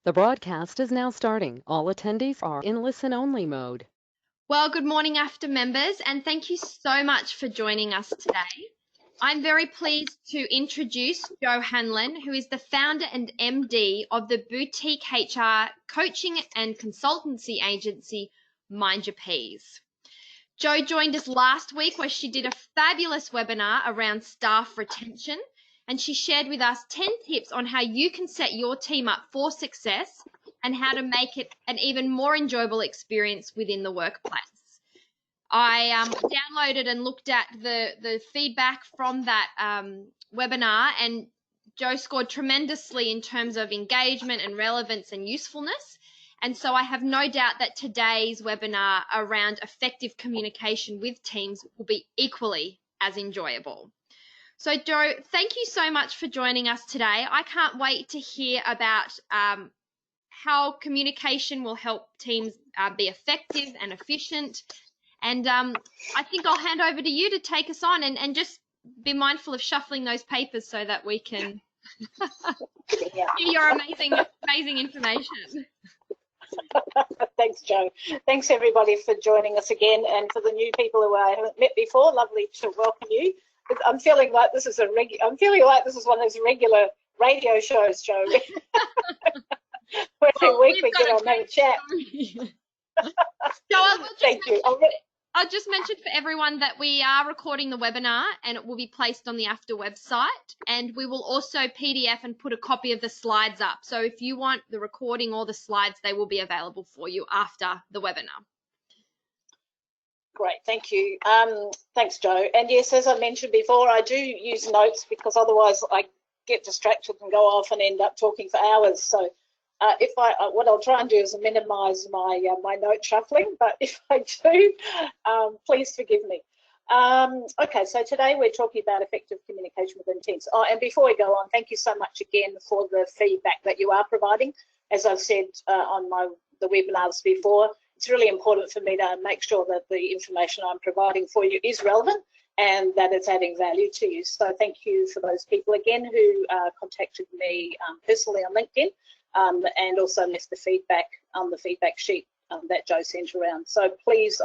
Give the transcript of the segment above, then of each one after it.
The broadcast is now starting. All attendees are in listen-only mode. Well, good morning, AFTER members, and thank you so much for joining us today. I'm very pleased to introduce Jo Hanlon, who is the founder and MD of the boutique HR coaching and consultancy agency, Mind Your Peas. Jo joined us last week where she did a fabulous webinar around staff retention, and she shared with us 10 tips on how you can set your team up for success and how to make it an even more enjoyable experience within the workplace. I downloaded and looked at the feedback from that webinar, and Jo scored tremendously in terms of engagement and relevance and usefulness. And so I have no doubt that today's webinar around effective communication with teams will be equally as enjoyable. So Jo, thank you so much for joining us today. I can't wait to hear about how communication will help teams be effective and efficient. And I think I'll hand over to you to take us on and just be mindful of shuffling those papers so that we can hear your amazing information. Thanks, Jo. Thanks, everybody, for joining us again. And for the new people who I haven't met before, lovely to welcome you. I'm feeling like this is one of those regular radio shows, Jo. Every week we get on and have a chat. So Thank you. I'll just mention for everyone that we are recording the webinar and it will be placed on the AFTER website, and we will also PDF and put a copy of the slides up. So if you want the recording or the slides, they will be available for you after the webinar. Great, thank you. Thanks, Jo. And yes, as I mentioned before, I do use notes because otherwise I get distracted and go off and end up talking for hours. So what I'll try and do is minimise my my note shuffling, but if I do, please forgive me. Okay, so today we're talking about effective communication within teams. Oh, and before we go on, thank you so much again for the feedback that you are providing. As I've said on the webinars before, it's really important for me to make sure that the information I'm providing for you is relevant and that it's adding value to you. So thank you for those people again who contacted me personally on LinkedIn and also left the feedback on the feedback sheet that Jo sent around. So please,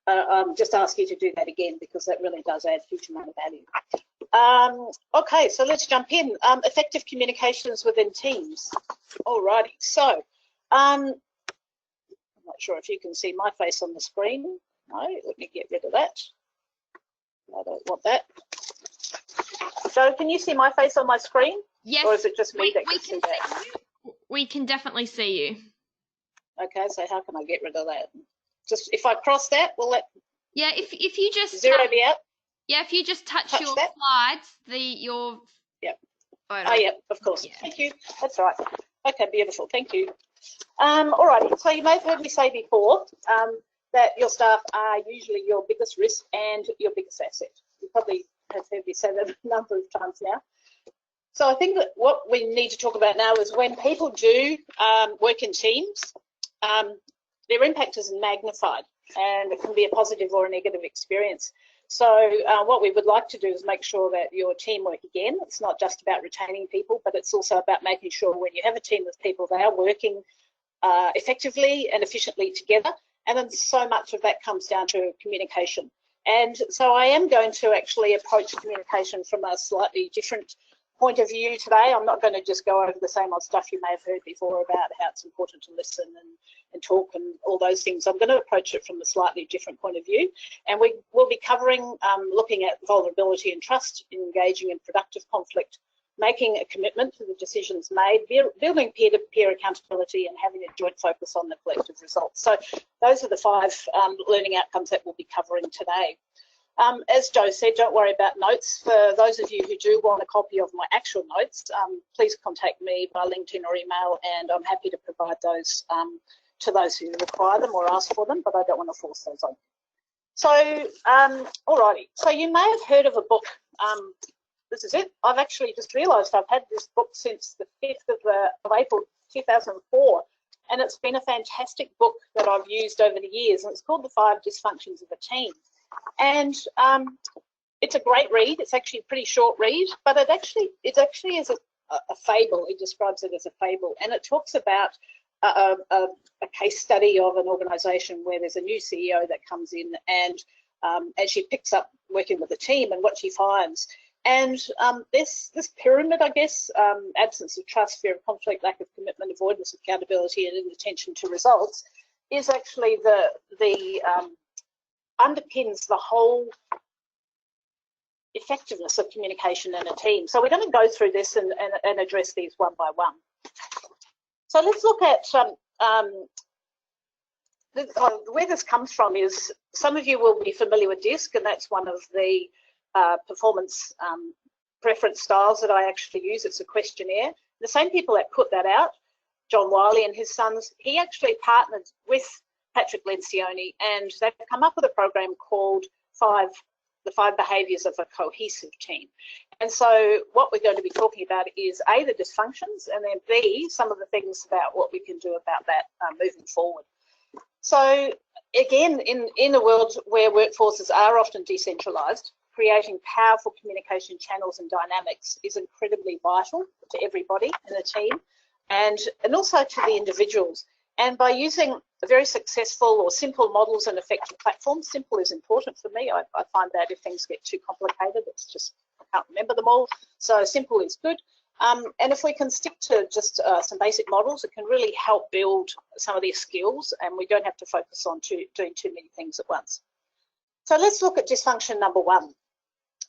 I just ask you to do that again because that really does add a huge amount of value. Okay, so let's jump in. Effective communications within teams. Alrighty, so I'm not sure if you can see my face on the screen. No, let me get rid of that. I don't want that. Jo, can you see my face on my screen? Yes. Or is it just me that can see that? We can definitely see you. Okay, so how can I get rid of that? Just if I cross that, will it? Yeah, if you just zero me out. Yeah, if you just touch your that slides, your yep. photo. Oh, yeah, of course. Yeah. Thank you. That's right. Okay, beautiful. Thank you. Alrighty. So you may have heard me say before that your staff are usually your biggest risk and your biggest asset. You probably have heard me say that a number of times now. So I think that what we need to talk about now is when people do work in teams, their impact is magnified and it can be a positive or a negative experience. So what we would like to do is make sure that your teamwork, again, it's not just about retaining people, but it's also about making sure when you have a team of people, they are working effectively and efficiently together. And then so much of that comes down to communication. And so I am going to actually approach communication from a slightly different point of view today. I'm not going to just go over the same old stuff you may have heard before about how it's important to listen and talk and all those things. I'm going to approach it from a slightly different point of view, and we will be covering looking at vulnerability and trust, engaging in productive conflict, making a commitment to the decisions made, building peer-to-peer accountability, and having a joint focus on the collective results. So those are the 5 learning outcomes that we'll be covering today. As Jo said, don't worry about notes. For those of you who do want a copy of my actual notes, please contact me by LinkedIn or email, and I'm happy to provide those to those who require them or ask for them, but I don't want to force those on. So, alrighty. So you may have heard of a book. This is it. I've actually just realised I've had this book since the 5th of April 2004, and it's been a fantastic book that I've used over the years, and it's called The 5 Dysfunctions of a Team. And it's a great read. It's actually a pretty short read, but it actually is a fable. He describes it as a fable, and it talks about a case study of an organisation where there's a new CEO that comes in, and she picks up working with a team, and what she finds. And this pyramid, I guess, absence of trust, fear of conflict, lack of commitment, avoidance of accountability, and inattention to results, is actually the underpins the whole effectiveness of communication in a team. So we're going to go through this and address these one by one. So let's look at where this comes from. Is some of you will be familiar with DISC, and that's one of the performance preference styles that I actually use. It's a questionnaire. The same people that put that out, John Wiley and his sons, he actually partnered with Patrick Lencioni, and they've come up with a program called the 5 Behaviours of a Cohesive Team. And so what we're going to be talking about is A, the dysfunctions, and then B, some of the things about what we can do about that moving forward. So again, in a world where workforces are often decentralised, creating powerful communication channels and dynamics is incredibly vital to everybody in a team, and also to the individuals. And by using very successful or simple models and effective platforms, simple is important for me. I find that if things get too complicated, it's just, I can't remember them all. So simple is good. And if we can stick to just some basic models, it can really help build some of these skills, and we don't have to focus on doing too many things at once. So let's look at dysfunction number 1.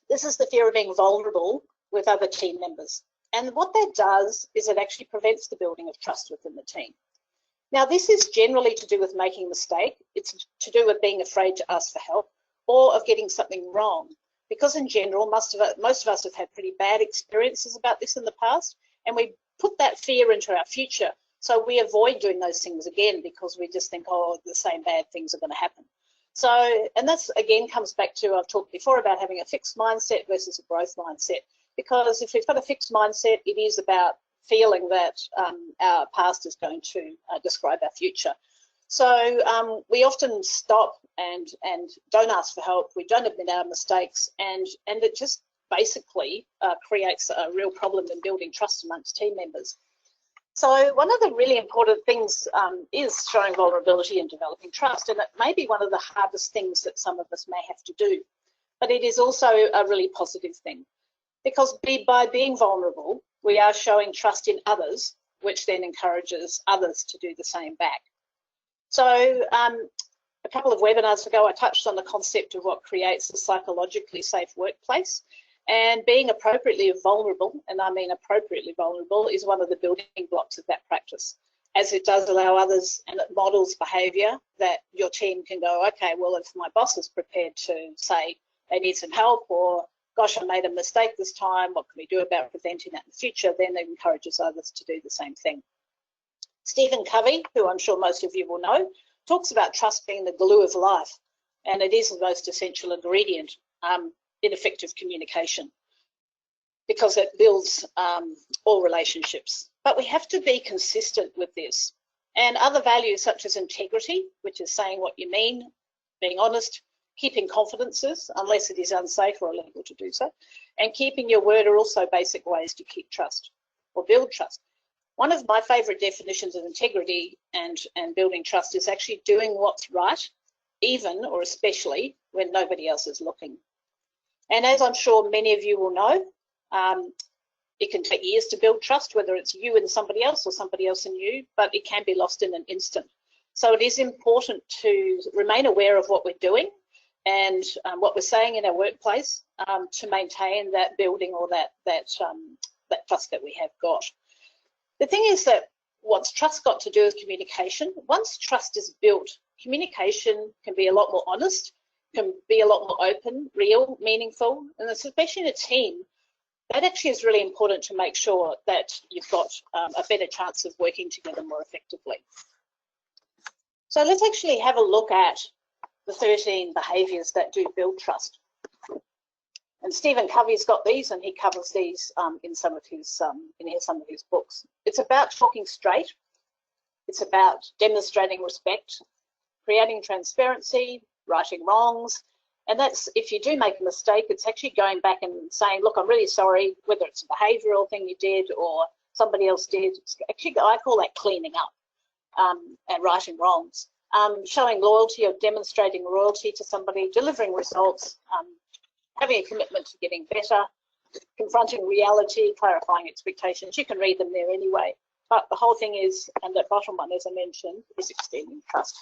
This is the fear of being vulnerable with other team members. And what that does is it actually prevents the building of trust within the team. Now, this is generally to do with making a mistake. It's to do with being afraid to ask for help or of getting something wrong. Because in general, most of us have had pretty bad experiences about this in the past, and we put that fear into our future. So we avoid doing those things again because we just think, oh, the same bad things are going to happen. So, and that's again comes back to, I've talked before about having a fixed mindset versus a growth mindset. Because if we've got a fixed mindset, it is about feeling that our past is going to describe our future. So we often stop and don't ask for help. We don't admit our mistakes, and it just basically creates a real problem in building trust amongst team members. So one of the really important things is showing vulnerability and developing trust, and it may be one of the hardest things that some of us may have to do, but it is also a really positive thing, because by being vulnerable, we are showing trust in others, which then encourages others to do the same back. So a couple of webinars ago, I touched on the concept of what creates a psychologically safe workplace, and being appropriately vulnerable, and I mean appropriately vulnerable, is one of the building blocks of that practice, as it does allow others, and it models behaviour that your team can go, okay, well, if my boss is prepared to say they need some help, or gosh, I made a mistake this time, what can we do about preventing that in the future, then it encourages others to do the same thing. Stephen Covey, who I'm sure most of you will know, talks about trust being the glue of life, and it is the most essential ingredient in effective communication, because it builds all relationships. But we have to be consistent with this. And other values such as integrity, which is saying what you mean, being honest, keeping confidences unless it is unsafe or illegal to do so, and keeping your word are also basic ways to keep trust or build trust. One of my favourite definitions of integrity and building trust is actually doing what's right, even or especially when nobody else is looking. And as I'm sure many of you will know, it can take years to build trust, whether it's you and somebody else or somebody else and you, but it can be lost in an instant. So it is important to remain aware of what we're doing and what we're saying in our workplace to maintain that building or that trust that we have got. The thing is that what's trust got to do with communication? Once trust is built, communication can be a lot more honest, can be a lot more open, real, meaningful, and especially in a team, that actually is really important to make sure that you've got a better chance of working together more effectively. So let's actually have a look at the 13 behaviours that do build trust. And Stephen Covey's got these, and he covers these in some of his books. It's about talking straight. It's about demonstrating respect, creating transparency, righting wrongs, And that's, if you do make a mistake, it's actually going back and saying, look, I'm really sorry, whether it's a behavioural thing you did or somebody else did. It's actually, I call that cleaning up and righting wrongs. Showing loyalty or demonstrating loyalty to somebody, delivering results, having a commitment to getting better, confronting reality, clarifying expectations. You can read them there anyway. But the whole thing is, and that bottom one, as I mentioned, is extending trust.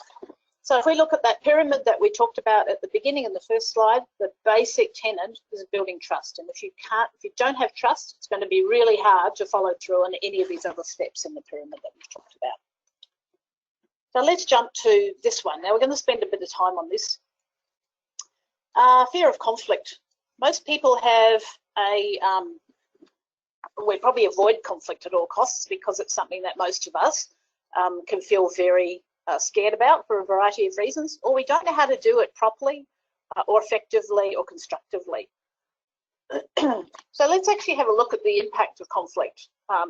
So if we look at that pyramid that we talked about at the beginning in the first slide, the basic tenet is building trust. And if you don't have trust, it's going to be really hard to follow through on any of these other steps in the pyramid that we've talked about. So let's jump to this one. Now we're going to spend a bit of time on this. Fear of conflict. Most people have we probably avoid conflict at all costs because it's something that most of us can feel very scared about for a variety of reasons, or we don't know how to do it properly or effectively or constructively. So let's actually have a look at the impact of conflict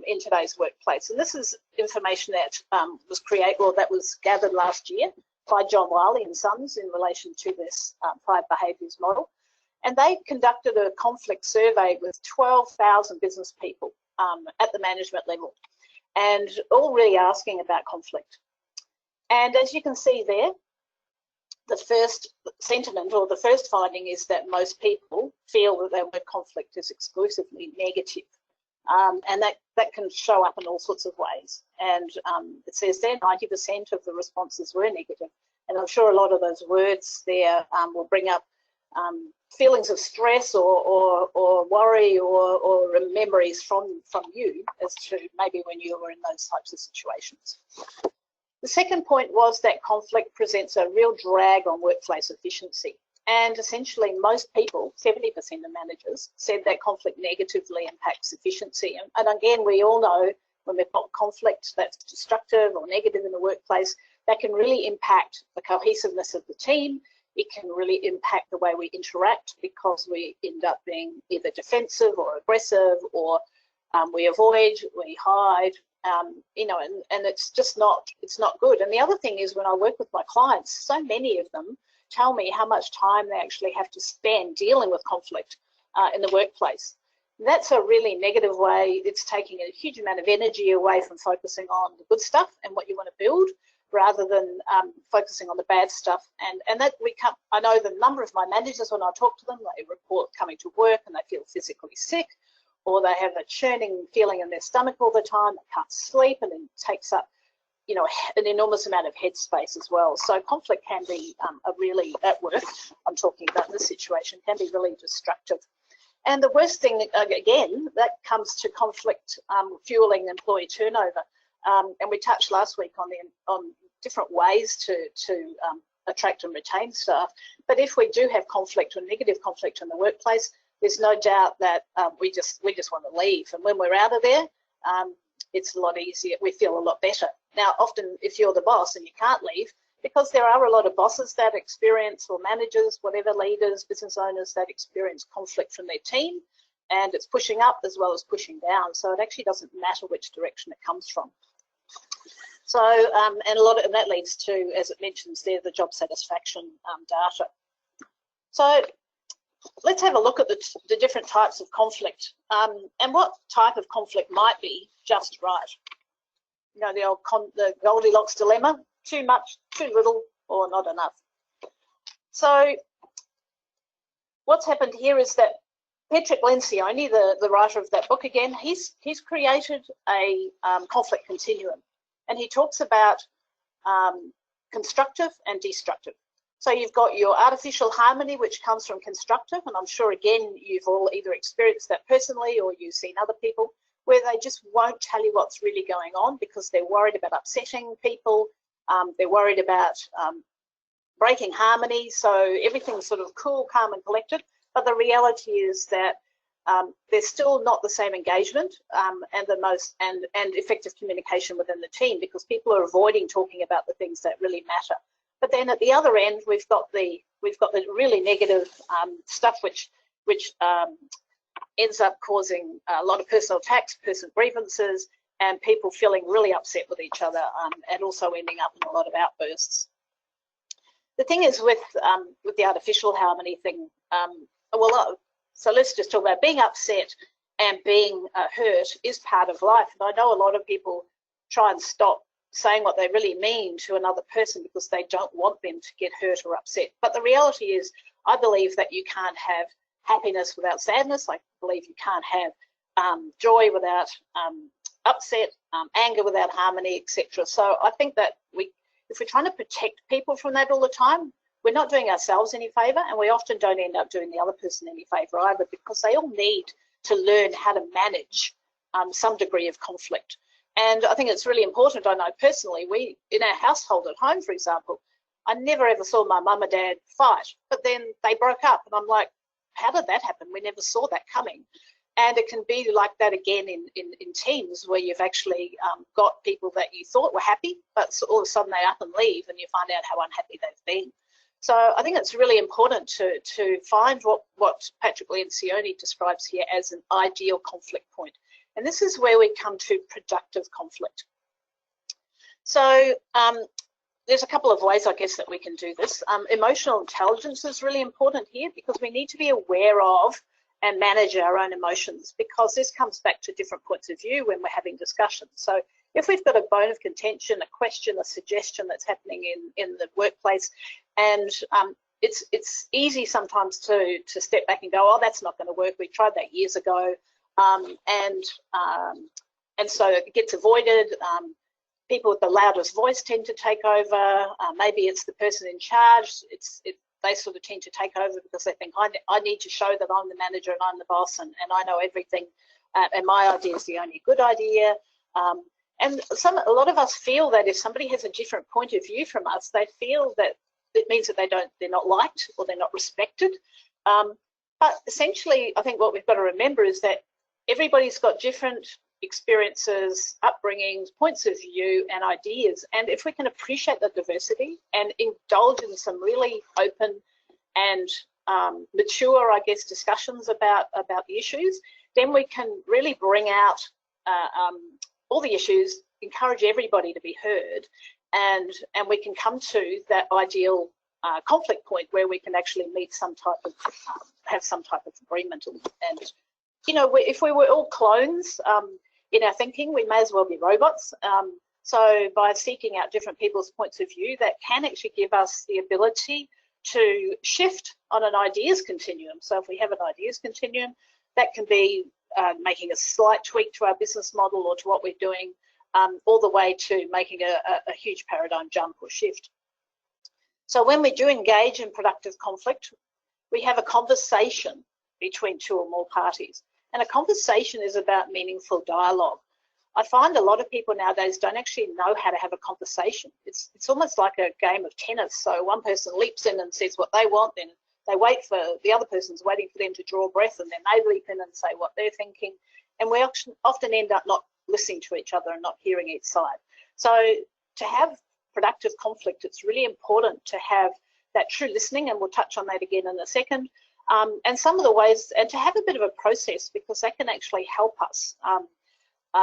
in today's workplace. And this is information that that was gathered last year by John Wiley and Sons in relation to this 5 behaviours model. And they conducted a conflict survey with 12,000 business people at the management level, and all really asking about conflict. And as you can see there, the first sentiment or the first finding is that most people feel that their word conflict is exclusively negative. And that can show up in all sorts of ways. And it says there 90% of the responses were negative. And I'm sure a lot of those words there will bring up feelings of stress or worry or memories from you as to maybe when you were in those types of situations. The second point was that conflict presents a real drag on workplace efficiency. And essentially most people, 70% of managers, said that conflict negatively impacts efficiency. And again, we all know when we've got conflict that's destructive or negative in the workplace, that can really impact the cohesiveness of the team. It can really impact the way we interact because we end up being either defensive or aggressive, or we avoid, we hide, you know, and it's just not good. And the other thing is when I work with my clients, so many of them tell me how much time they actually have to spend dealing with conflict in the workplace. That's a really negative way. It's taking a huge amount of energy away from focusing on the good stuff and what you want to build, rather than focusing on the bad stuff. And that I know the number of my managers, when I talk to them, they report coming to work and they feel physically sick, or they have a churning feeling in their stomach all the time, they can't sleep, and it takes up, you know, an enormous amount of headspace as well. So conflict can be at work, I'm talking about in this situation, can be really destructive. And the worst thing, again, that comes to conflict fueling employee turnover. And we touched last week on different ways to attract and retain staff. But if we do have conflict or negative conflict in the workplace, there's no doubt that we just want to leave. And when we're out of there, it's a lot easier. We feel a lot better. Now, often if you're the boss and you can't leave, because there are a lot of bosses that experience, or managers, whatever, leaders, business owners that experience conflict from their team, and it's pushing up as well as pushing down. So it actually doesn't matter which direction it comes from. So, and that leads to, as it mentions there, the job satisfaction data. So let's have a look at the different types of conflict and what type of conflict might be just right. You know, the Goldilocks dilemma, too much, too little, or not enough. So what's happened here is that Patrick Lencioni, the writer of that book again, he's created a conflict continuum, and he talks about constructive and destructive. So you've got your artificial harmony, which comes from constructive, and I'm sure again you've all either experienced that personally or you've seen other people where they just won't tell you what's really going on because they're worried about upsetting people, they're worried about breaking harmony, so everything's sort of cool, calm and collected. But the reality is that there's still not the same engagement and effective communication within the team because people are avoiding talking about the things that really matter. But then at the other end, we've got the really negative stuff which ends up causing a lot of personal attacks, personal grievances, and people feeling really upset with each other and also ending up in a lot of outbursts. the thing is with the artificial harmony thing, so let's just talk about being upset and being hurt is part of life. And I know a lot of people try and stop saying what they really mean to another person because they don't want them to get hurt or upset. But the reality is, I believe that you can't have happiness without sadness. I believe you can't have joy without upset, anger without harmony, etc. So I think that if we're trying to protect people from that all the time, we're not doing ourselves any favour, and we often don't end up doing the other person any favour either, because they all need to learn how to manage some degree of conflict. And I think it's really important. I know personally, in our household at home, for example, I never ever saw my mum and dad fight, but then they broke up, and I'm like, how did that happen? We never saw that coming. And it can be like that again in teams, where you've actually got people that you thought were happy, but all of a sudden they up and leave, and you find out how unhappy they've been. So I think it's really important to find what Patrick Lencioni describes here as an ideal conflict point. And this is where we come to productive conflict. So there's a couple of ways, I guess, that we can do this. Emotional intelligence is really important here, because we need to be aware of and manage our own emotions, because this comes back to different points of view when we're having discussions. So if we've got a bone of contention, a question, a suggestion that's happening in the workplace, and it's easy sometimes to step back and go, oh, that's not going to work. We tried that years ago, and so it gets avoided. People with the loudest voice tend to take over. Maybe it's the person in charge. They sort of tend to take over because they think, I need to show that I'm the manager and I'm the boss, and I know everything, and my idea is the only good idea. And a lot of us feel that if somebody has a different point of view from us, they feel that it means that they're not liked or they're not respected. But essentially, I think what we've got to remember is that everybody's got different experiences, upbringings, points of view, and ideas. And if we can appreciate the diversity and indulge in some really open and mature, I guess, discussions about the issues, then we can really bring out all the issues, encourage everybody to be heard, and we can come to that ideal conflict point where we can actually meet some type of have some type of agreement. And you know, if we were all clones in our thinking, we may as well be robots. So by seeking out different people's points of view, that can actually give us the ability to shift on an ideas continuum. So if we have an ideas continuum, that can be making a slight tweak to our business model or to what we're doing, all the way to making a huge paradigm jump or shift. So when we do engage in productive conflict, we have a conversation between two or more parties. And a conversation is about meaningful dialogue. I find a lot of people nowadays don't actually know how to have a conversation. It's almost like a game of tennis. So one person leaps in and says what they want, then they wait for the other person's waiting for them to draw breath, and then they leap in and say what they're thinking. And we often end up not listening to each other and not hearing each side. So to have productive conflict, it's really important to have that true listening, and we'll touch on that again in a second. And some of the ways, and to have a bit of a process, because that can actually help us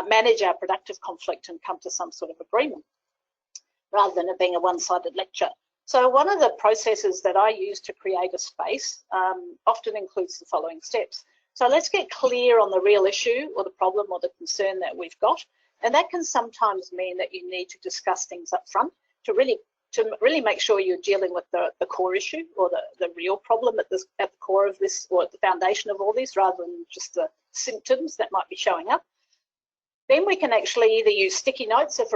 manage our productive conflict and come to some sort of agreement, rather than it being a one-sided lecture. So one of the processes that I use to create a space often includes the following steps. So let's get clear on the real issue or the problem or the concern that we've got. And that can sometimes mean that you need to discuss things up front to really make sure you're dealing with the core issue or the real problem at the core of this, or at the foundation of all this, rather than just the symptoms that might be showing up. Then we can actually either use sticky notes if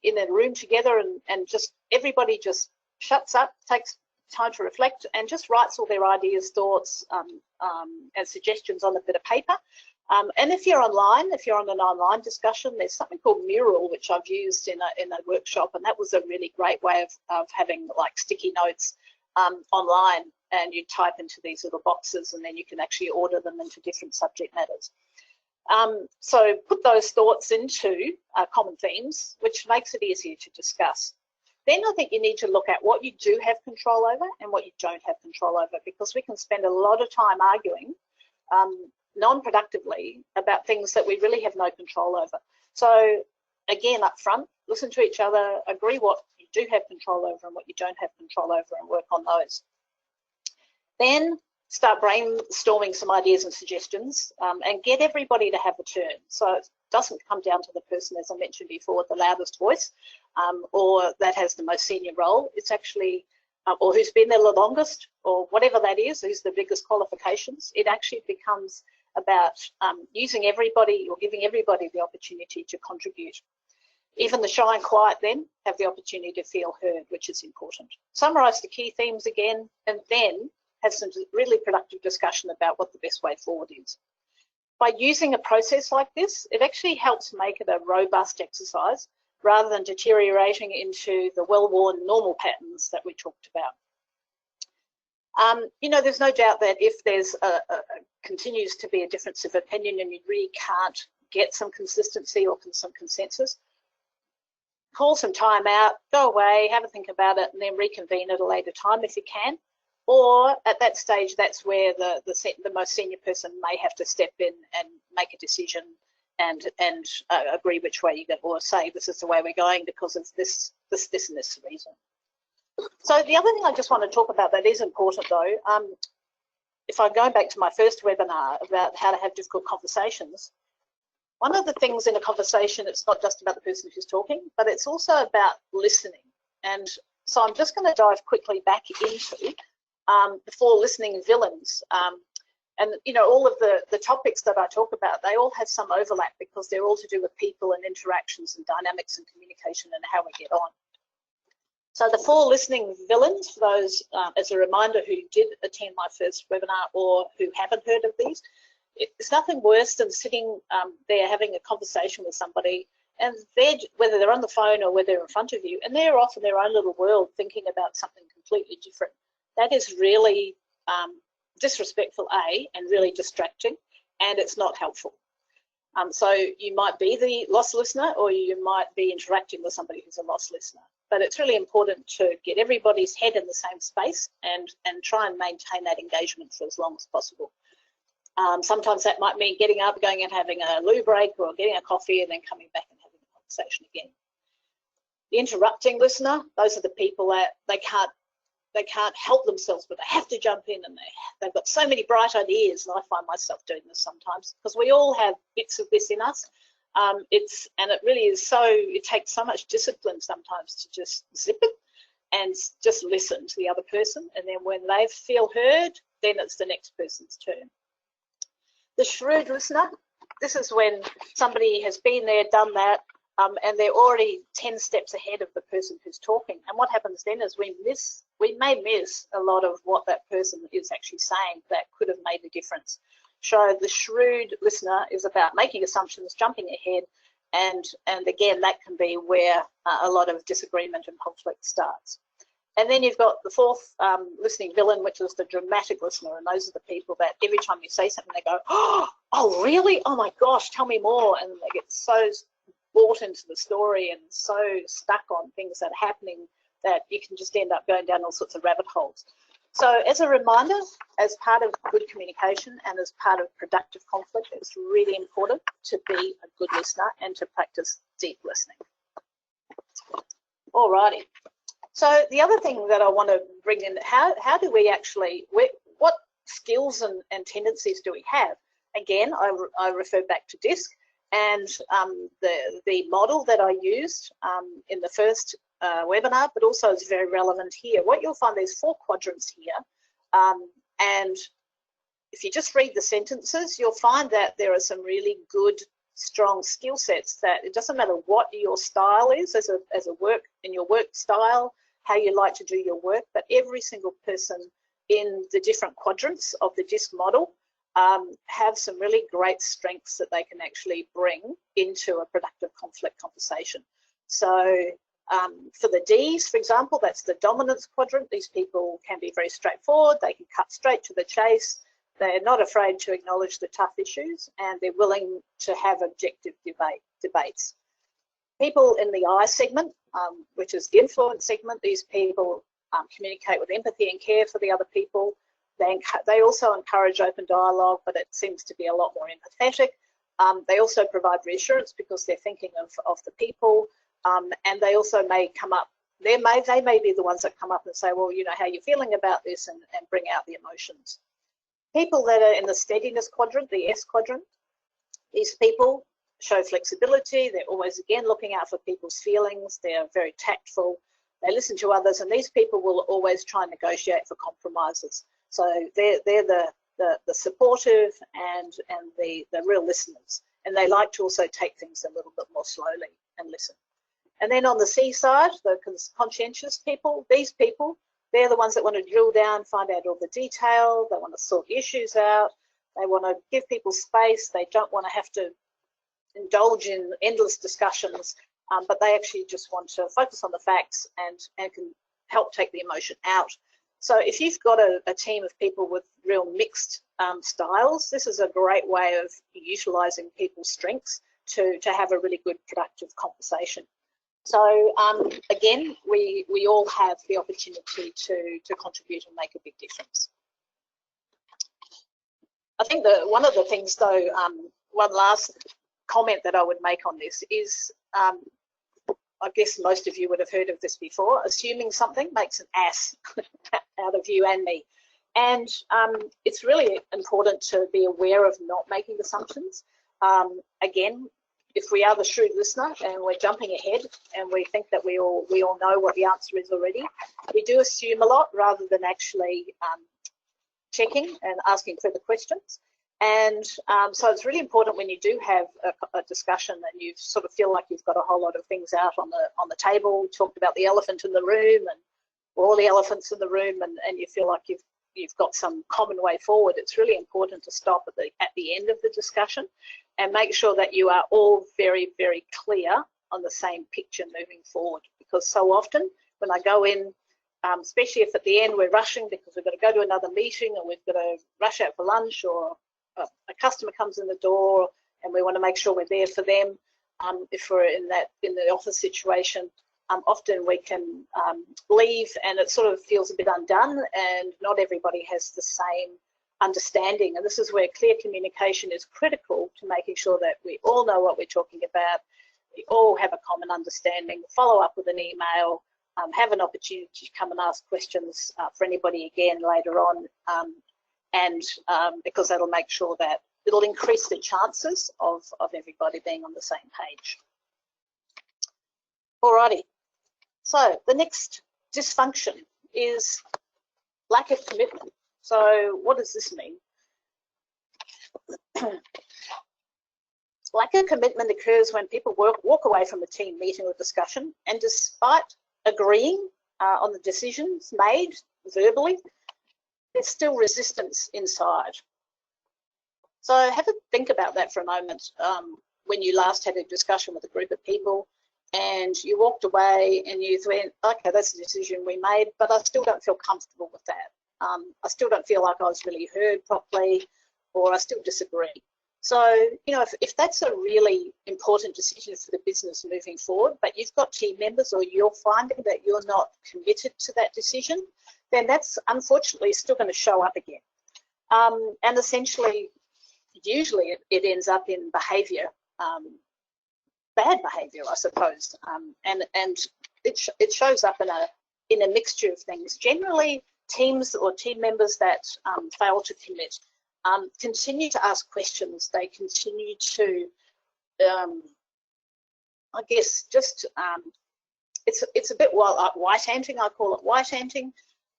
in a room together, and just everybody just shuts up, takes time to reflect, and just writes all their ideas, thoughts, and suggestions on a bit of paper. And if you're online, if you're on an online discussion, there's something called Mural, which I've used in a workshop, and that was a really great way of having like sticky notes online, and you type into these little boxes, and then you can actually order them into different subject matters. So put those thoughts into common themes, which makes it easier to discuss. Then I think you need to look at what you do have control over and what you don't have control over, because we can spend a lot of time arguing non-productively about things that we really have no control over. So again, up front, listen to each other, agree what you do have control over and what you don't have control over, and work on those. Then start brainstorming some ideas and suggestions, and get everybody to have a turn. So it doesn't come down to the person, as I mentioned before, with the loudest voice, or that has the most senior role. It's actually, or who's been there the longest, or whatever that is, who's the biggest qualifications. It actually becomes about using everybody, or giving everybody the opportunity to contribute. Even the shy and quiet then have the opportunity to feel heard, which is important. Summarise the key themes again, and then have some really productive discussion about what the best way forward is. By using a process like this, it actually helps make it a robust exercise rather than deteriorating into the well-worn normal patterns that we talked about. You know, there's no doubt that if there's continues to be a difference of opinion and you really can't get some consistency or some consensus, call some time out, go away, have a think about it, and then reconvene at a later time if you can. Or at that stage, that's where the most senior person may have to step in and make a decision and agree which way you go, or say this is the way we're going because of this and this reason. So the other thing I just want to talk about that is important though, if I'm going back to my first webinar about how to have difficult conversations, one of the things in a conversation, it's not just about the person who's talking, but it's also about listening. And so I'm just going to dive quickly back into the 4 listening villains. And you know, all of the topics that I talk about, they all have some overlap because they're all to do with people and interactions and dynamics and communication and how we get on. So the 4 listening villains, for those, as a reminder, who did attend my first webinar or who haven't heard of these, it's nothing worse than sitting there having a conversation with somebody, and they're, whether they're on the phone or whether they're in front of you, and they're off in their own little world thinking about something completely different. That is really disrespectful, A, and really distracting, and it's not helpful. So you might be the lost listener, or you might be interacting with somebody who's a lost listener. But it's really important to get everybody's head in the same space and try and maintain that engagement for as long as possible. Sometimes that might mean getting up, going and having a loo break, or getting a coffee, and then coming back and having a conversation again. The interrupting listener, those are the people that they can't help themselves, but they have to jump in, and they've got so many bright ideas, and I find myself doing this sometimes because we all have bits of this in us. And it really is so, it takes so much discipline sometimes to just zip it and just listen to the other person, and then when they feel heard, then it's the next person's turn. The shrewd listener, this is when somebody has been there, done that, and they're already 10 steps ahead of the person who's talking. And what happens then is we may miss a lot of what that person is actually saying that could have made a difference. So the shrewd listener is about making assumptions, jumping ahead, and again, that can be where a lot of disagreement and conflict starts. And then you've got the 4th listening villain, which is the dramatic listener, and those are the people that every time you say something, they go, oh really? Oh my gosh, tell me more, and they get so bought into the story and so stuck on things that are happening that you can just end up going down all sorts of rabbit holes. So as a reminder, as part of good communication and as part of productive conflict, it's really important to be a good listener and to practice deep listening. Alrighty. So the other thing that I want to bring in, how do we actually, what skills and tendencies do we have? Again, I refer back to DISC and the model that I used in the first webinar, but also is very relevant here. What you'll find, there's 4 quadrants here, and if you just read the sentences, you'll find that there are some really good, strong skill sets that it doesn't matter what your style is as a work, in your work style, how you like to do your work, but every single person in the different quadrants of the DISC model have some really great strengths that they can actually bring into a productive conflict conversation. So for the Ds, for example, that's the dominance quadrant. These people can be very straightforward. They can cut straight to the chase. They're not afraid to acknowledge the tough issues, and they're willing to have objective debates. People in the I segment, which is the influence segment, these people communicate with empathy and care for the other people. They also encourage open dialogue, but it seems to be a lot more empathetic. They also provide reassurance because they're thinking of the people, and they also may come up they may be the ones that come up and say, well, you know, how are you feeling about this, and bring out the emotions. People that are in the steadiness quadrant, the S quadrant, these people show flexibility. They're always, again, looking out for people's feelings. They're very tactful. They listen to others, and these people will always try and negotiate for compromises. So they're the supportive and the real listeners, and they like to also take things a little bit more slowly and listen. And then on the C side, the conscientious people, these people, they're the ones that want to drill down, find out all the detail. They want to sort issues out. They want to give people space. They don't want to have to indulge in endless discussions, but they actually just want to focus on the facts and can help take the emotion out. So if you've got a team of people with real mixed styles, this is a great way of utilising people's strengths to have a really good, productive conversation. So again, we all have the opportunity to contribute and make a big difference. I think that one of the things, though, one last comment that I would make on this is, I guess most of you would have heard of this before, assuming something makes an ass out of you and me. And it's really important to be aware of not making assumptions. Again, if we are the shrewd listener and we're jumping ahead and we think that we all know what the answer is already, we do assume a lot rather than actually checking and asking further questions. And so it's really important when you do have a discussion and you sort of feel like you've got a whole lot of things out on the table. We talked about the elephant in the room and all the elephants in the room, and you feel like you've got some common way forward. It's really important to stop at the end of the discussion and make sure that you are all very, very clear on the same picture moving forward. Because so often when I go in, especially if at the end we're rushing because we've got to go to another meeting or we've got to rush out for lunch, or a customer comes in the door and we want to make sure we're there for them. If we're in the office situation, often we can leave and it sort of feels a bit undone, and not everybody has the same understanding. And this is where clear communication is critical to making sure that we all know what we're talking about, we all have a common understanding, follow up with an email, have an opportunity to come and ask questions for anybody again later on, because that'll make sure that it'll increase the chances of everybody being on the same page. Alrighty, so the next dysfunction is lack of commitment. So what does this mean? Lack of commitment occurs when people walk away from a team meeting or discussion, and despite agreeing on the decisions made verbally, there's still resistance inside. So have a think about that for a moment. When you last had a discussion with a group of people and you walked away and you went, okay, that's the decision we made, but I still don't feel comfortable with that. I still don't feel like I was really heard properly, or I still disagree. So, you know, if that's a really important decision for the business moving forward, but you've got team members or you're finding that you're not committed to that decision, then that's unfortunately still going to show up again. And essentially, usually it ends up in behaviour, bad behaviour, I suppose. And it shows up in a mixture of things. Generally, teams or team members that fail to commit continue to ask questions. They continue to, I guess, just it's a bit like white-anting. I call it white-anting,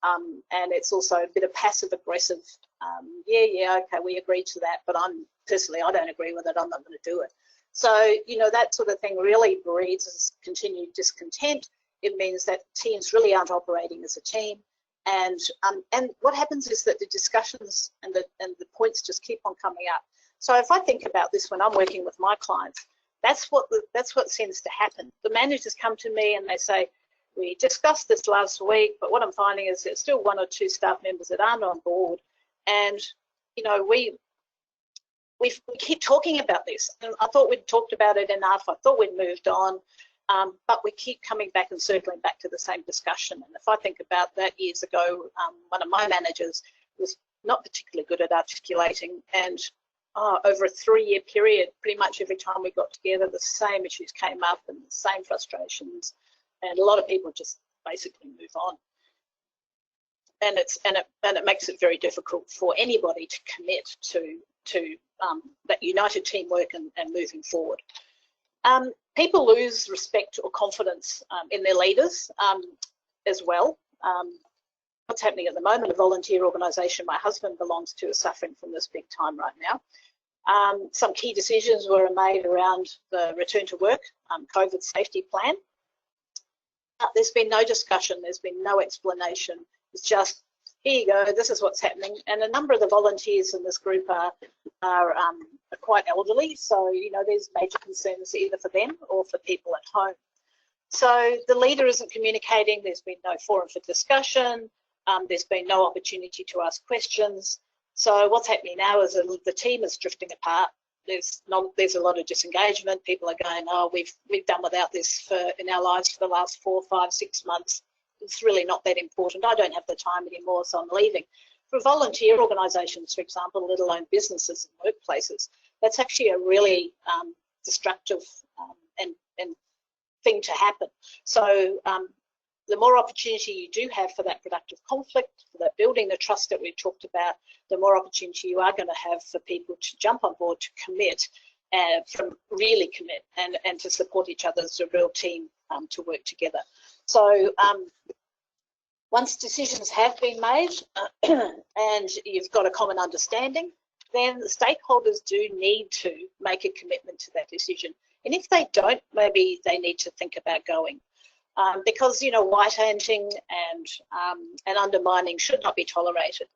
and it's also a bit of passive-aggressive. Yeah, okay, we agree to that, but personally, I don't agree with it. I'm not going to do it. So, you know, that sort of thing really breeds continued discontent. It means that teams really aren't operating as a team. And what happens is that the discussions and the points just keep on coming up. So if I think about this when I'm working with my clients, that's what seems to happen. The managers come to me and they say, we discussed this last week, but what I'm finding is there's still one or two staff members that aren't on board, and you know we keep talking about this. And I thought we'd talked about it enough. I thought we'd moved on. But we keep coming back and circling back to the same discussion. And if I think about that years ago, one of my managers was not particularly good at articulating, and over a 3-year period, pretty much every time we got together, the same issues came up and the same frustrations, and a lot of people just basically move on. And it makes it very difficult for anybody to commit to that united teamwork and moving forward. People lose respect or confidence in their leaders as well. What's happening at the moment, a volunteer organisation my husband belongs to is suffering from this big time right now. Some key decisions were made around the return to work COVID safety plan. There's been no discussion, there's been no explanation. It's just, here you go, this is what's happening. And a number of the volunteers in this group are quite elderly, so there's major concerns either for them or for people at home. So the leader isn't communicating, there's been no forum for discussion, there's been no opportunity to ask questions. So what's happening now is the team is drifting apart. There's a lot of disengagement. People are going, oh, we've done without this in our lives for the last 4, 5, 6 months. It's really not that important. I don't have the time anymore, so I'm leaving. For volunteer organisations, for example, let alone businesses and workplaces, that's actually a really destructive and thing to happen. So the more opportunity you do have for that productive conflict, for that building the trust that we've talked about, the more opportunity you are going to have for people to jump on board, to commit, really commit, and to support each other as a real team to work together. So once decisions have been made and you've got a common understanding, then the stakeholders do need to make a commitment to that decision. And if they don't, maybe they need to think about going. Because white-handing and undermining should not be tolerated.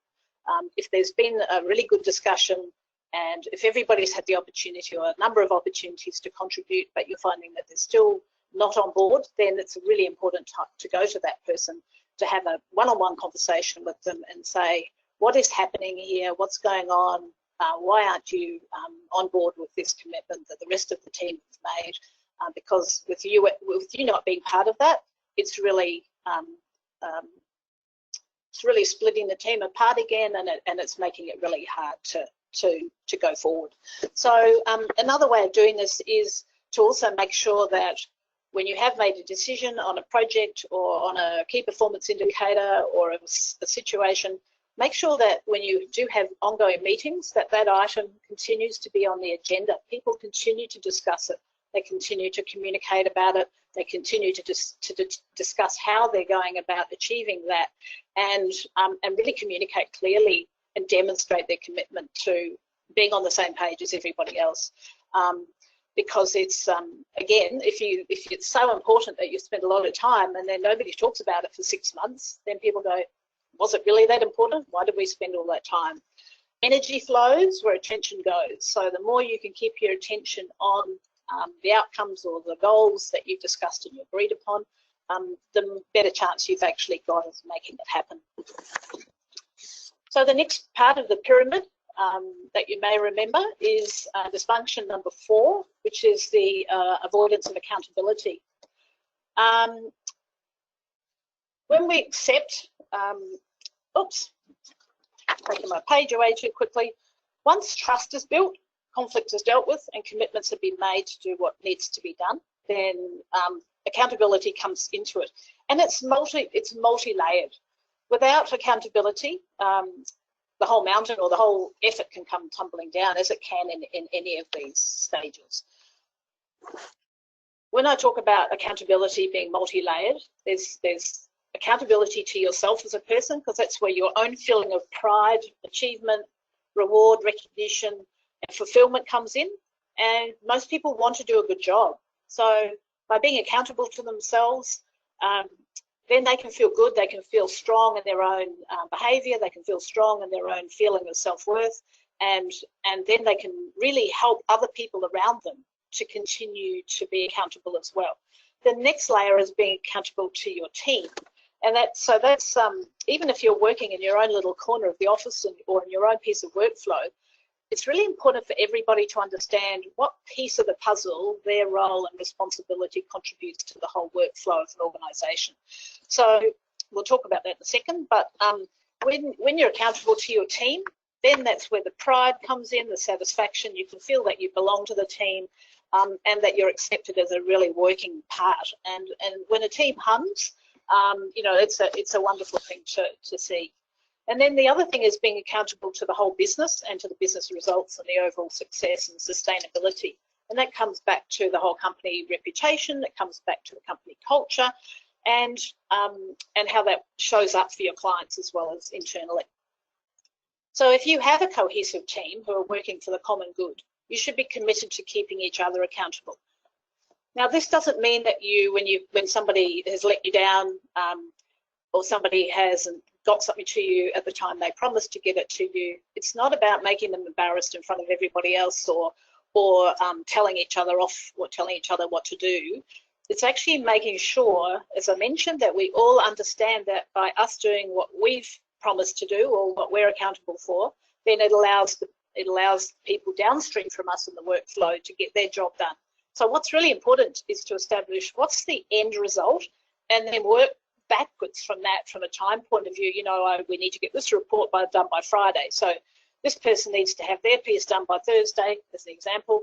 If there's been a really good discussion and if everybody's had the opportunity or a number of opportunities to contribute, but you're finding that they're still not on board, then it's a really important time to go to that person, to have a one-on-one conversation with them and say, what is happening here? What's going on? Why aren't you on board with this commitment that the rest of the team have made? Because with you not being part of that, it's really splitting the team apart again, and it's making it really hard to go forward. So another way of doing this is to also make sure that when you have made a decision on a project or on a key performance indicator or a situation, make sure that when you do have ongoing meetings, that item continues to be on the agenda. People continue to discuss it. They continue to communicate about it. They continue to discuss how they're going about achieving that, and really communicate clearly and demonstrate their commitment to being on the same page as everybody else. Because it's again, if it's so important that you spend a lot of time and then nobody talks about it for 6 months, then people go, was it really that important? Why did we spend all that time? Energy flows where attention goes. So the more you can keep your attention on the outcomes or the goals that you've discussed and you agreed upon, the better chance you've actually got of making it happen. So the next part of the pyramid that you may remember is dysfunction number 4, which is the avoidance of accountability. When we accept, oops, taking my page away too quickly. Once trust is built, conflict is dealt with, and commitments have been made to do what needs to be done, then accountability comes into it. And it's multi-layered. Without accountability, the whole mountain or the whole effort can come tumbling down, as it can in any of these stages. When I talk about accountability being multi-layered, there's accountability to yourself as a person, because that's where your own feeling of pride, achievement, reward, recognition, and fulfillment comes in. And most people want to do a good job. So by being accountable to themselves, then they can feel good, they can feel strong in their own behaviour, they can feel strong in their own feeling of self-worth, and then they can really help other people around them to continue to be accountable as well. The next layer is being accountable to your team. And that's even if you're working in your own little corner of the office or in your own piece of workflow, it's really important for everybody to understand what piece of the puzzle their role and responsibility contributes to the whole workflow of an organisation. So we'll talk about that in a second, but when you're accountable to your team, then that's where the pride comes in, the satisfaction. You can feel that you belong to the team and that you're accepted as a really working part. And when a team hums, You know, it's a wonderful thing to see. And then the other thing is being accountable to the whole business and to the business results and the overall success and sustainability. And that comes back to the whole company reputation, it comes back to the company culture, and how that shows up for your clients as well as internally. So if you have a cohesive team who are working for the common good, you should be committed to keeping each other accountable. Now, this doesn't mean that when somebody has let you down, or somebody hasn't got something to you at the time they promised to get it to you, it's not about making them embarrassed in front of everybody else or telling each other off or telling each other what to do. It's actually making sure, as I mentioned, that we all understand that by us doing what we've promised to do or what we're accountable for, then it allows people downstream from us in the workflow to get their job done. So what's really important is to establish what's the end result and then work backwards from that, from a time point of view. You know, we need to get this report done by Friday. So this person needs to have their piece done by Thursday, as an example.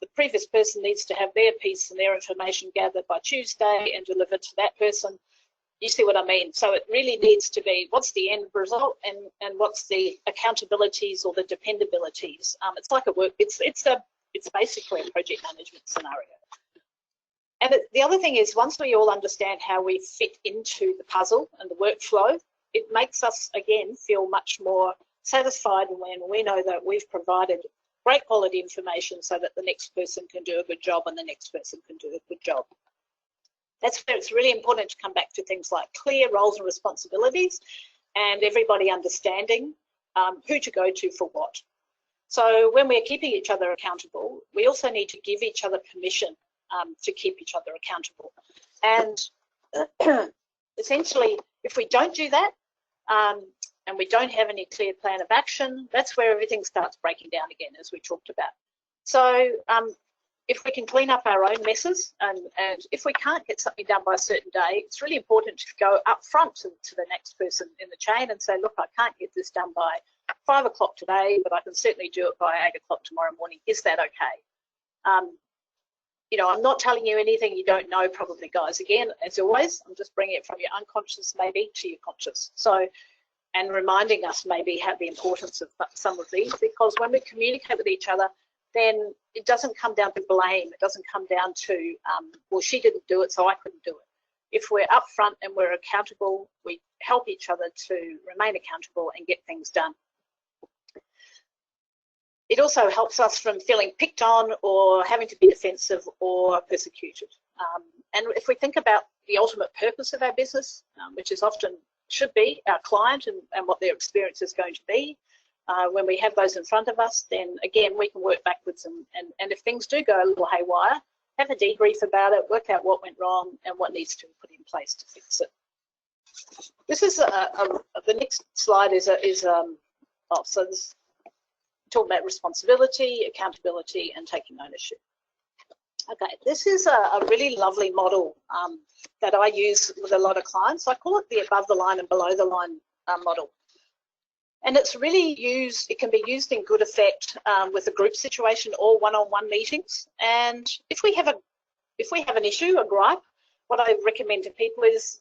The previous person needs to have their piece and their information gathered by Tuesday and delivered to that person. You see what I mean? So it really needs to be what's the end result and what's the accountabilities or the dependabilities. It's like it's basically a project management scenario. And the other thing is, once we all understand how we fit into the puzzle and the workflow, it makes us, again, feel much more satisfied when we know that we've provided great quality information so that the next person can do a good job and the next person can do a good job. That's where it's really important to come back to things like clear roles and responsibilities and everybody understanding who to go to for what. So when we're keeping each other accountable, we also need to give each other permission to keep each other accountable. And essentially, if we don't do that and we don't have any clear plan of action, that's where everything starts breaking down again, as we talked about. So if we can clean up our own messes and if we can't get something done by a certain day, it's really important to go up front to the next person in the chain and say, look, I can't get this done by 5 o'clock today, but I can certainly do it by 8 o'clock tomorrow morning. Is that okay? You know, I'm not telling you anything you don't know probably, guys. Again, as always, I'm just bringing it from your unconscious maybe to your conscious. So, and reminding us maybe how the importance of some of these, because when we communicate with each other, then it doesn't come down to blame. It doesn't come down to, well, she didn't do it, so I couldn't do it. If we're upfront and we're accountable, we help each other to remain accountable and get things done. It also helps us from feeling picked on or having to be defensive or persecuted. And if we think about the ultimate purpose of our business, which is often should be our client and what their experience is going to be, when we have those in front of us, then again, we can work backwards and if things do go a little haywire, have a debrief about it, work out what went wrong and what needs to be put in place to fix it. This is the next slide is so this talk about responsibility, accountability, and taking ownership. Okay, this is a really lovely model that I use with a lot of clients. I call it the above the line and below the line model. And it's really it can be used in good effect with a group situation or one-on-one meetings. And if we have an issue, a gripe, what I recommend to people is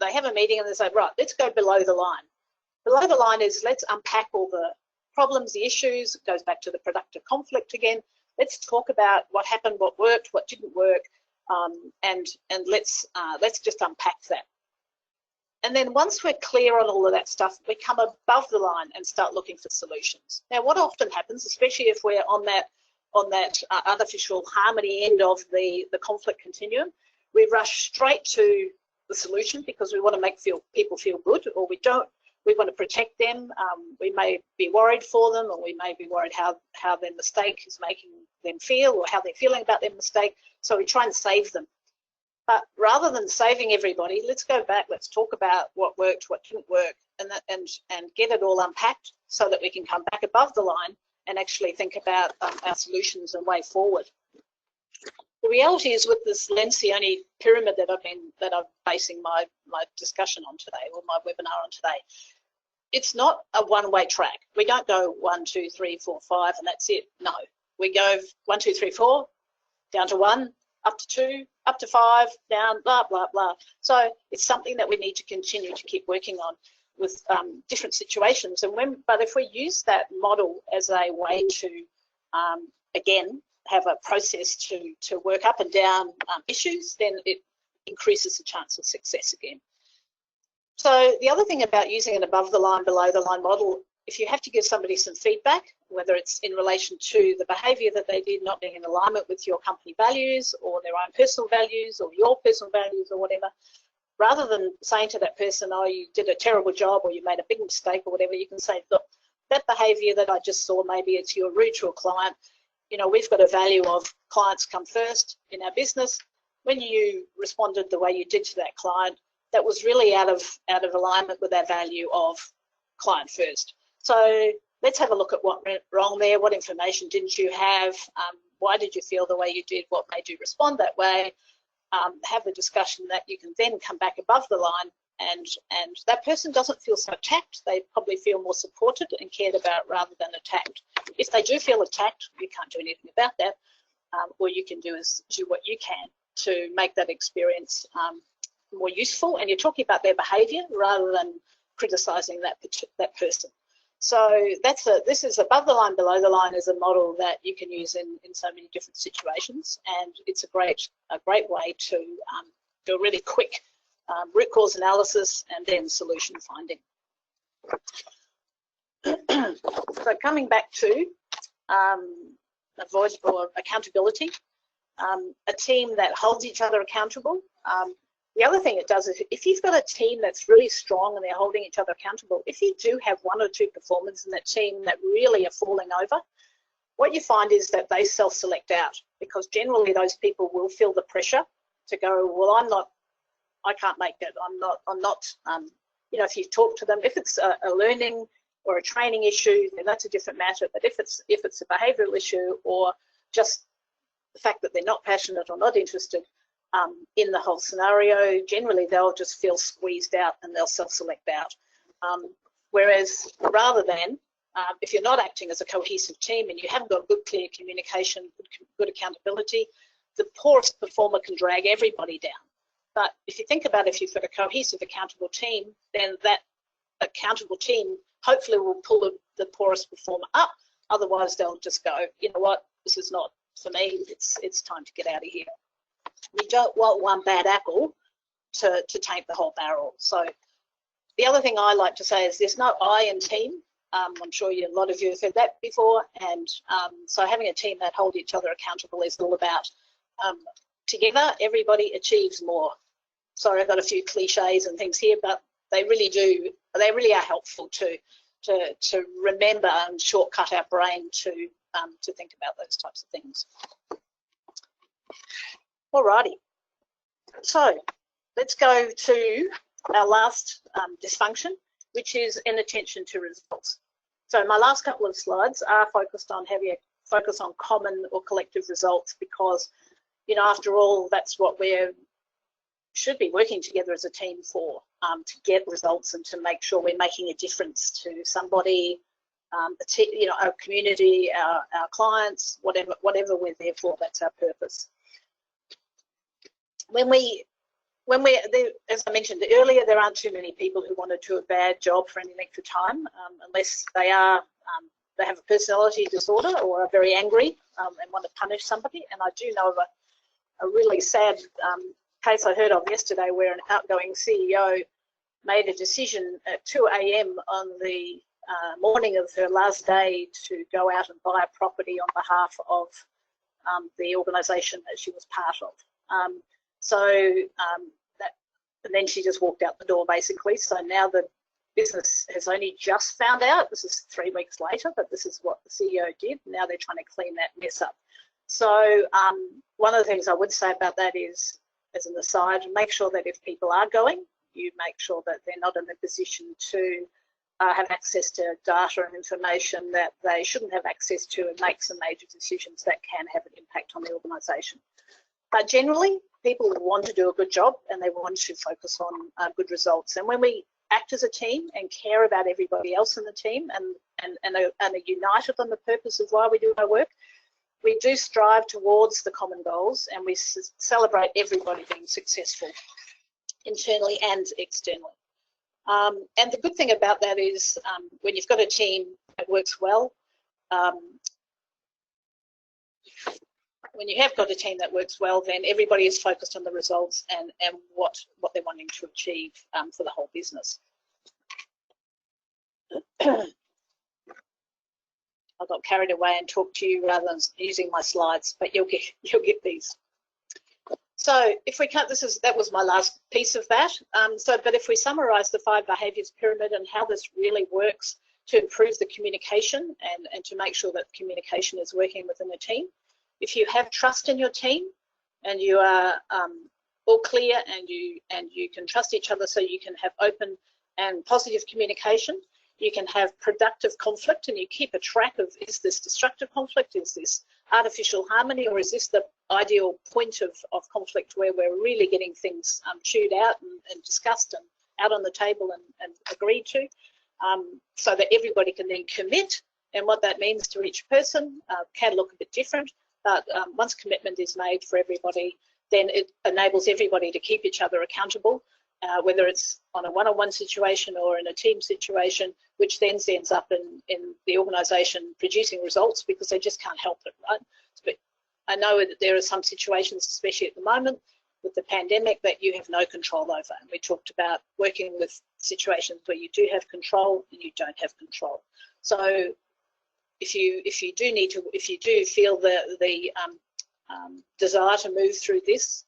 they have a meeting and they say, right, let's go below the line. Below the line is let's unpack all the problems, the issues. It goes back to the productive conflict again. Let's talk about what happened, what worked, what didn't work, and let's just unpack that. And then once we're clear on all of that stuff, we come above the line and start looking for solutions. Now, what often happens, especially if we're on that artificial harmony end of the conflict continuum, we rush straight to the solution because we want to make people feel good, or we want to protect them. We may be worried for them, or we may be worried how their mistake is making them feel, or how they're feeling about their mistake. So we try and save them. But rather than saving everybody, let's go back. Let's talk about what worked, what didn't work, and get it all unpacked so that we can come back above the line and actually think about our solutions and way forward. The reality is, with this Lencioni pyramid that I'm basing my discussion on today, or my webinar on today, it's not a one-way track. We don't go 1, 2, 3, 4, 5, and that's it. No, we go 1, 2, 3, 4, down to 1, up to 2, up to 5, down, blah, blah, blah. So it's something that we need to continue to keep working on with different situations. But if we use that model as a way to, again, have a process to work up and down issues, then it increases the chance of success again. So the other thing about using an above the line, below the line model, if you have to give somebody some feedback, whether it's in relation to the behaviour that they did not being in alignment with your company values or their own personal values or your personal values or whatever, rather than saying to that person, oh, you did a terrible job or you made a big mistake or whatever, you can say, look, that behaviour that I just saw, maybe it's you're rude to a client. You know, we've got a value of clients come first in our business. When you responded the way you did to that client, that was really out of alignment with our value of client first. So let's have a look at what went wrong there. What information didn't you have? Why did you feel the way you did? What made you respond that way? Have a discussion that you can then come back above the line, and that person doesn't feel so attacked. They probably feel more supported and cared about rather than attacked. If they do feel attacked, you can't do anything about that. All you can do is do what you can to make that experience more useful, and you're talking about their behaviour rather than criticising that person. So this is above the line, below the line is a model that you can use in so many different situations, and it's a great way to do a really quick root cause analysis and then solution finding. So coming back to avoid or accountability, a team that holds each other accountable. The other thing it does is if you've got a team that's really strong and they're holding each other accountable, if you do have 1 or 2 performers in that team that really are falling over, what you find is that they self-select out, because generally those people will feel the pressure to go, well, I can't make it. I'm not, you know, if you talk to them, if it's a learning or a training issue, then that's a different matter. But if it's a behavioural issue or just the fact that they're not passionate or not interested in the whole scenario, generally they'll just feel squeezed out and they'll self-select out. Whereas rather than, if you're not acting as a cohesive team and you haven't got good, clear communication, good accountability, the poorest performer can drag everybody down. But if you think about if you've got a cohesive, accountable team, then that accountable team hopefully will pull the poorest performer up. Otherwise, they'll just go, you know what, this is not for me. It's time to get out of here. We don't want one bad apple to taint the whole barrel. So the other thing I like to say is there's no I in team. I'm sure a lot of you have heard that before. And so having a team that hold each other accountable is all about together, everybody achieves more. Sorry, I've got a few cliches and things here, but they really are helpful to remember and shortcut our brain to think about those types of things. Alrighty, so let's go to our last dysfunction, which is inattention to results. So my last couple of slides are focused on heavier focus on common or collective results, because, you know, after all, that's what we should be working together as a team for, to get results and to make sure we're making a difference to somebody, you know, our community, our clients, whatever we're there for. That's our purpose. As I mentioned earlier, there aren't too many people who want to do a bad job for any length of time, unless they have a personality disorder or are very angry and want to punish somebody. And I do know of a really sad case I heard of yesterday where an outgoing CEO made a decision at 2 a.m. on the morning of her last day to go out and buy a property on behalf of the organisation that she was part of. And then she just walked out the door, basically. So now the business has only just found out, this is 3 weeks later, but this is what the CEO did. Now they're trying to clean that mess up. So one of the things I would say about that is, as an aside, make sure that if people are going, you make sure that they're not in a position to have access to data and information that they shouldn't have access to, and make some major decisions that can have an impact on the organisation. But generally, people want to do a good job and they want to focus on good results. And when we act as a team and care about everybody else in the team and are united on the purpose of why we do our work, we do strive towards the common goals, and we celebrate everybody being successful internally and externally. And the good thing about that is when you've got a team that works well, when you have got a team that works well, then everybody is focused on the results and what they're wanting to achieve for the whole business. I got carried away and talked to you rather than using my slides, but you'll get these. So if we cut, that was my last piece of that. But if we summarise the 5 behaviours pyramid and how this really works to improve the communication and to make sure that communication is working within a team, if you have trust in your team and you are all clear and you can trust each other, so you can have open and positive communication, you can have productive conflict, and you keep a track of, is this destructive conflict, is this artificial harmony, or is this the ideal point of conflict where we're really getting things chewed out and discussed and out on the table and agreed to, so that everybody can then commit. And what that means to each person can look a bit different, but once commitment is made for everybody, then it enables everybody to keep each other accountable, whether it's on a one-on-one situation or in a team situation, which then ends up in the organisation producing results because they just can't help it, right? But I know that there are some situations, especially at the moment with the pandemic, that you have no control over. And we talked about working with situations where you do have control and you don't have control. So if you do feel the desire to move through this,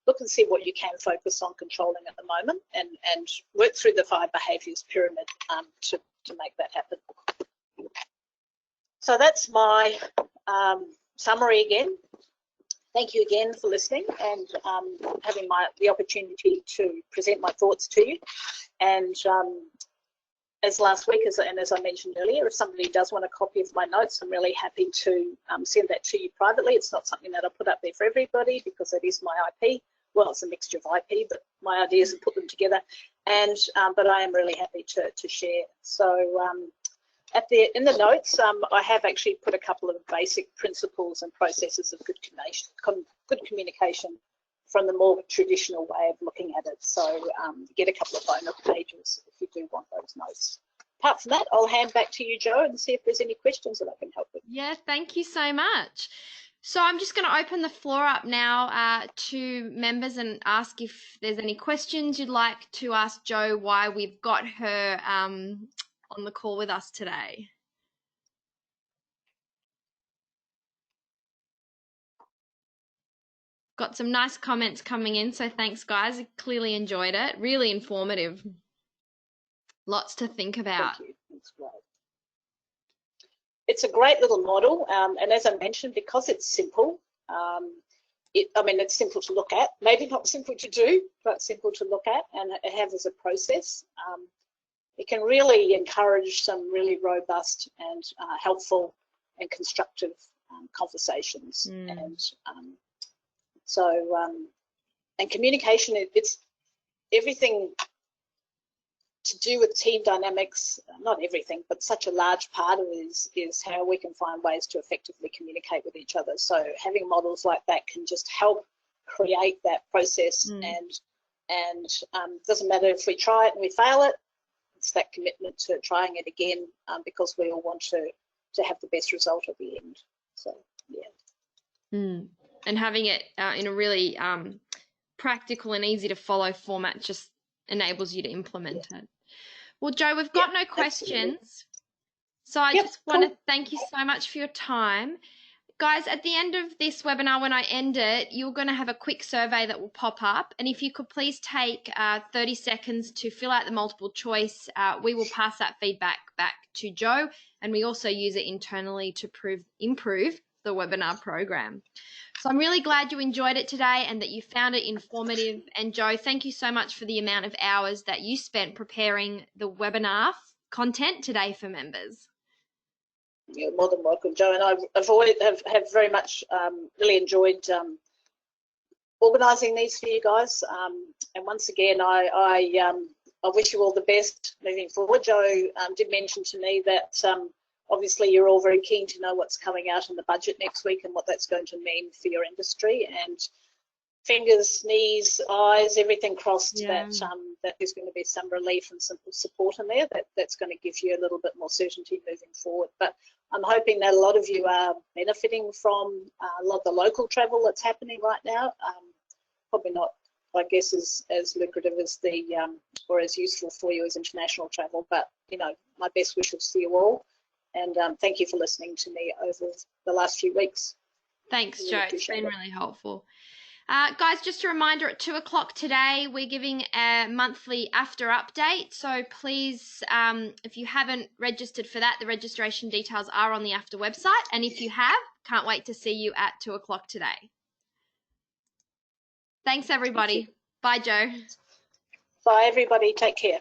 look and see what you can focus on controlling at the moment, and work through the 5 behaviours pyramid to make that happen. So that's my summary again. Thank you again for listening and having the opportunity to present my thoughts to you. And as last week, as I mentioned earlier, if somebody does want a copy of my notes, I'm really happy to send that to you privately. It's not something that I'll put up there for everybody because it is my IP. Well, it's a mixture of IP, but my ideas are put them together. And but I am really happy to share. So in the notes, I have actually put a couple of basic principles and processes of good communication from the more traditional way of looking at it. So you get a couple of bonus pages if you do want those notes. Apart from that, I'll hand back to you, Jo, and see if there's any questions that I can help with. Yeah, thank you so much. So I'm just going to open the floor up now to members and ask if there's any questions you'd like to ask Jo why we've got her on the call with us today. Got some nice comments coming in, so thanks, guys. I clearly enjoyed it. Really informative. Lots to think about. Thank you. That's great. It's a great little model, and as I mentioned, because it's simple, it's simple to look at. Maybe not simple to do, but simple to look at and have as a process. It can really encourage some really robust and helpful and constructive conversations. And and communication, it's everything to do with team dynamics. Not everything, but such a large part of it is how we can find ways to effectively communicate with each other. So having models like that can just help create that process. And doesn't matter if we try it and we fail it, it's that commitment to trying it again, because we all want to have the best result at the end. So yeah. And having it in a really practical and easy to follow format just enables you to implement it. Well, Jo, we've got no questions. Absolutely. So I just want to thank you so much for your time. Guys, at the end of this webinar, when I end it, you're going to have a quick survey that will pop up. And if you could please take 30 seconds to fill out the multiple choice, we will pass that feedback back to Jo. And we also use it internally to improve the webinar program. So I'm really glad you enjoyed it today and that you found it informative. And Jo, thank you so much for the amount of hours that you spent preparing the webinar content today for members. You're more than welcome, Jo, and have very much really enjoyed organising these for you guys. And once again, I wish you all the best moving forward. Jo did mention to me that obviously you're all very keen to know what's coming out in the budget next week and what that's going to mean for your industry, and fingers, knees, eyes, everything crossed that there's going to be some relief and some support in there that's going to give you a little bit more certainty moving forward. But I'm hoping that a lot of you are benefiting from a lot of the local travel that's happening right now. Probably not, I guess, as lucrative as the or as useful for you as international travel, but you know, my best wishes to you all, and thank you for listening to me over the last few weeks. Thanks, Jo. It's been really helpful. Guys, just a reminder, at 2 o'clock today, we're giving a monthly after update. So please, if you haven't registered for that, the registration details are on the after website. And if you have, can't wait to see you at 2 o'clock today. Thanks, everybody. Bye, Jo. Bye, everybody. Take care.